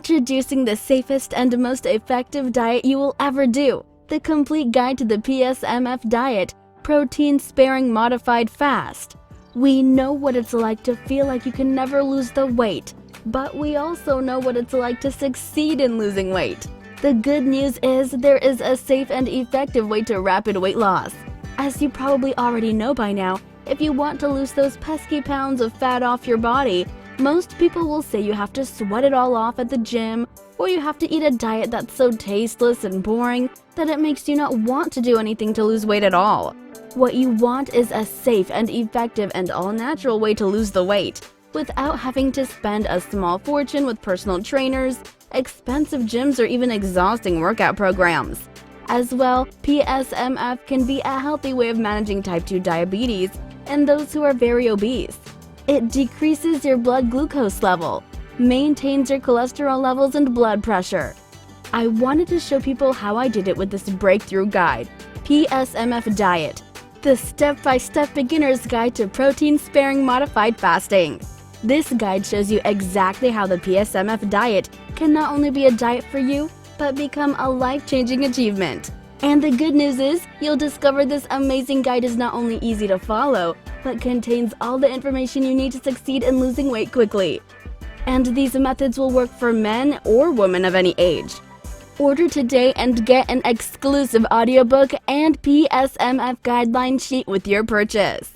Introducing the safest and most effective diet you will ever do. The complete guide to the PSMF diet, protein-sparing modified fast. We know what it's like to feel like you can never lose the weight, but we also know what it's like to succeed in losing weight. The good news is there is a safe and effective way to rapid weight loss. As you probably already know by now, if you want to lose those pesky pounds of fat off your body, most people will say you have to sweat it all off at the gym, or you have to eat a diet that's so tasteless and boring that it makes you not want to do anything to lose weight at all. What you want is a safe and effective and all-natural way to lose the weight, without having to spend a small fortune with personal trainers, expensive gyms, or even exhausting workout programs. As well, PSMF can be a healthy way of managing type 2 diabetes and those who are very obese. It decreases your blood glucose level, maintains your cholesterol levels and blood pressure. I wanted to show people how I did it with this breakthrough guide, PSMF Diet, the step-by-step beginner's guide to protein-sparing modified fasting. This guide shows you exactly how the PSMF diet can not only be a diet for you, but become a life-changing achievement. And the good news is, you'll discover this amazing guide is not only easy to follow, but contains all the information you need to succeed in losing weight quickly. And these methods will work for men or women of any age. Order today and get an exclusive audiobook and PSMF guideline sheet with your purchase.